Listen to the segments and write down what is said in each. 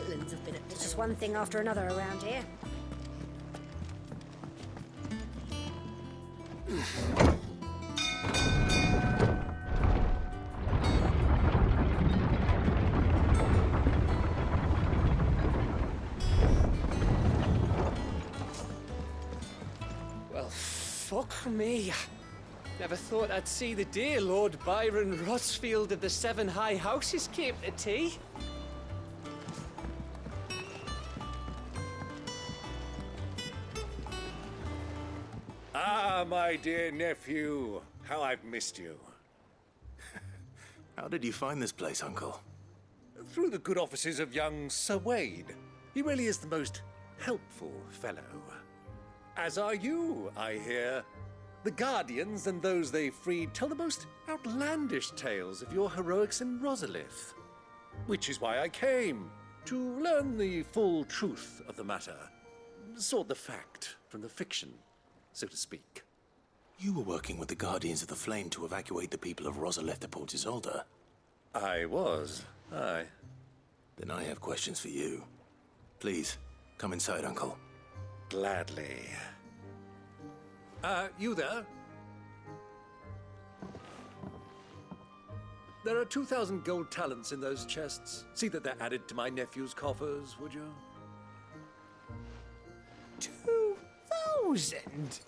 chitlins have been at. It's just one thing after another around here. Well, fuck me. Never thought I'd see the dear Lord Byron Rosfield of the Seven High Houses came to tea. Ah, my dear nephew. How I've missed you. How did you find this place, Uncle? Through the good offices of young Sir Wade. He really is the most helpful fellow. As are you, I hear. The Guardians and those they freed tell the most outlandish tales of your heroics in Rosalith. Which is why I came, to learn the full truth of the matter. Sort the fact from the fiction, so to speak. You were working with the Guardians of the Flame to evacuate the people of Rosalith to Port Isolde. I was, aye. Then I have questions for you. Please, come inside, Uncle. Gladly. You there? There are 2,000 gold talents in those chests. See that they're added to my nephew's coffers, would you? 2,000?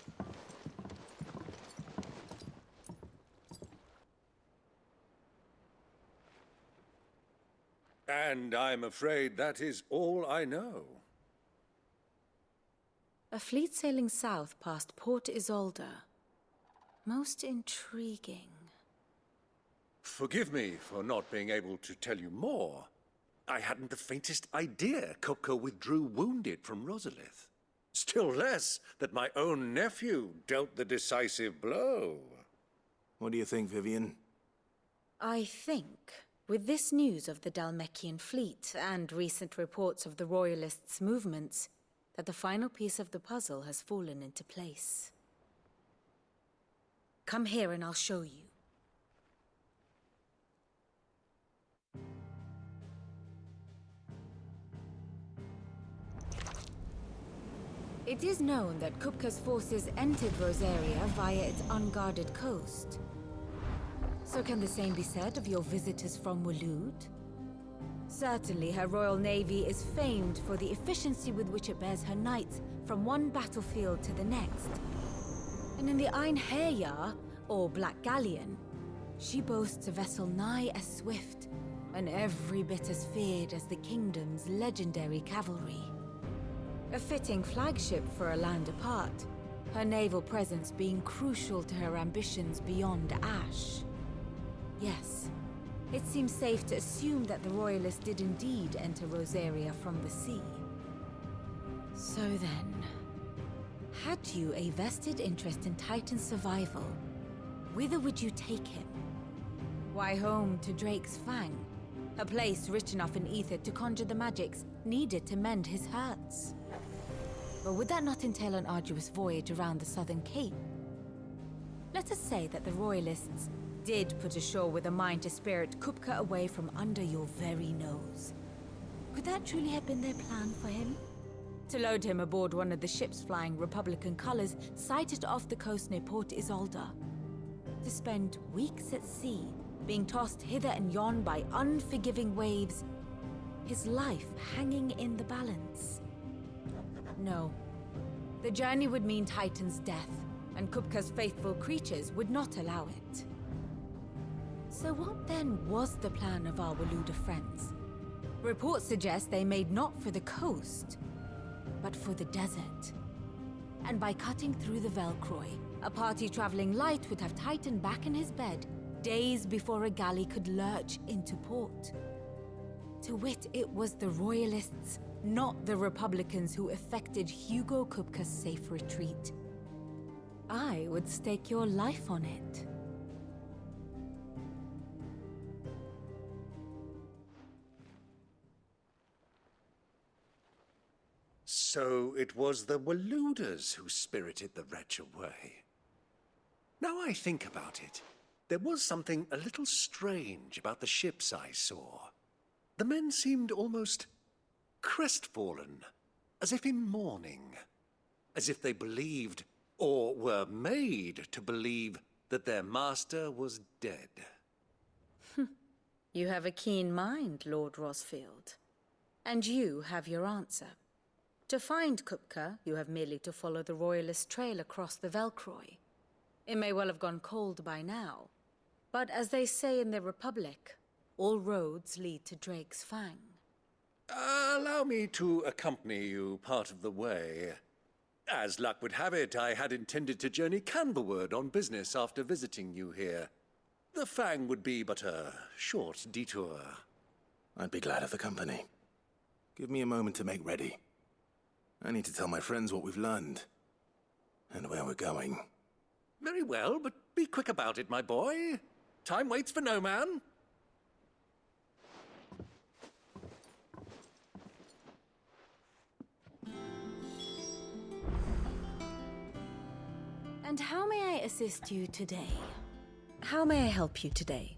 And I'm afraid that is all I know. A fleet sailing south past Port Isolde. Most intriguing. Forgive me for not being able to tell you more. I hadn't the faintest idea Kupka withdrew wounded from Rosalith. Still less that my own nephew dealt the decisive blow. What do you think, Vivian? I think, with this news of the Dhalmekian fleet and recent reports of the Royalists' movements, that the final piece of the puzzle has fallen into place. Come here and I'll show you. It is known that Kupka's forces entered Rosaria via its unguarded coast. So can the same be said of your visitors from Waloed? Certainly, her Royal Navy is famed for the efficiency with which it bears her knights from one battlefield to the next. And in the Einherjar, or Black Galleon, she boasts a vessel nigh as swift and every bit as feared as the kingdom's legendary cavalry. A fitting flagship for a land apart, her naval presence being crucial to her ambitions beyond Ash. Yes. It seems safe to assume that the Royalists did indeed enter Rosaria from the sea. So then, had you a vested interest in Titan's survival, whither would you take him? Why, home to Drake's Fang, a place rich enough in ether to conjure the magics needed to mend his hurts. But would that not entail an arduous voyage around the southern cape? Let us say that the Royalists did put ashore with a mind to spirit Kupka away from under your very nose. Could that truly have been their plan for him? To load him aboard one of the ships flying Republican colors sighted off the coast near Port Isolde. To spend weeks at sea, being tossed hither and yon by unforgiving waves, his life hanging in the balance. No. The journey would mean Titan's death, and Kupka's faithful creatures would not allow it. So what then was the plan of our Waloed friends? Reports suggest they made not for the coast, but for the desert. And by cutting through the Velcroy, a party traveling light would have Titan back in his bed days before a galley could lurch into port. To wit, it was the Royalists, not the Republicans, who effected Hugo Kupka's safe retreat. I would stake your life on it. So it was the Waloeders who spirited the wretch away. Now I think about it, there was something a little strange about the ships I saw. The men seemed almost crestfallen, as if in mourning, as if they believed, or were made to believe, that their master was dead. You have a keen mind, Lord Rosfield. And you have your answer. To find Kupka, you have merely to follow the Royalist trail across the Velcroy. It may well have gone cold by now, but as they say in the Republic, all roads lead to Drake's Fang. Allow me to accompany you part of the way. As luck would have it, I had intended to journey Canberward on business after visiting you here. The Fang would be but a short detour. I'd be glad of the company. Give me a moment to make ready. I need to tell my friends what we've learned. And where we're going. Very well, but be quick about it, my boy. Time waits for no man. And how may I assist you today? How may I help you today?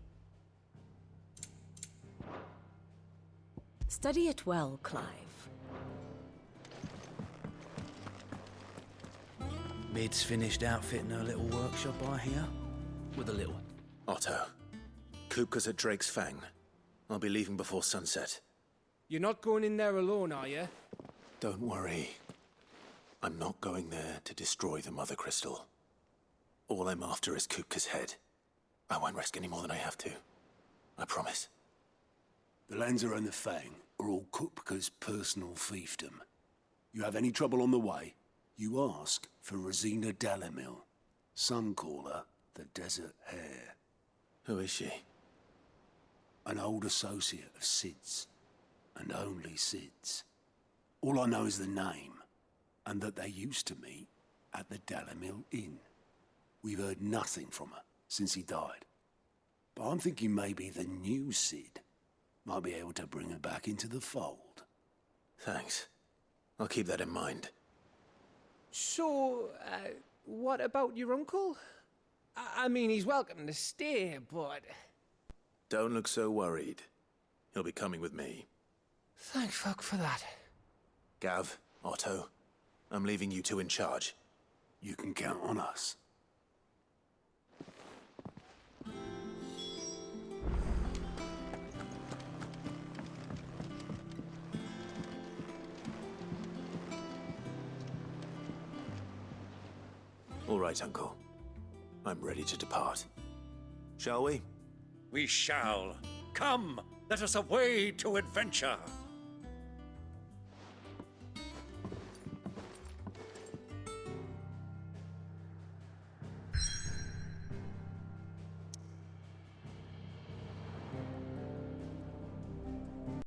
Study it well, Clive. Mid's finished outfitting her little workshop, I hear. With a little. Otto, Kupka's at Drake's Fang. I'll be leaving before sunset. You're not going in there alone, are you? Don't worry. I'm not going there to destroy the Mother Crystal. All I'm after is Kupka's head. I won't risk any more than I have to. I promise. The Lanza and the Fang are all Kupka's personal fiefdom. You have any trouble on the way, you ask for Rosina Dalamil. Some call her the Desert Hare. Who is she? An old associate of Sid's, and only Sid's. All I know is the name, and that they used to meet at the Dalamil Inn. We've heard nothing from her since he died. But I'm thinking maybe the new Sid might be able to bring her back into the fold. Thanks. I'll keep that in mind. So, what about your uncle? I mean, he's welcome to stay, but... Don't look so worried. He'll be coming with me. Thank fuck for that. Gav, Otto, I'm leaving you two in charge. You can count on us. All right, Uncle. I'm ready to depart. Shall we? We shall. Come, let us away to adventure.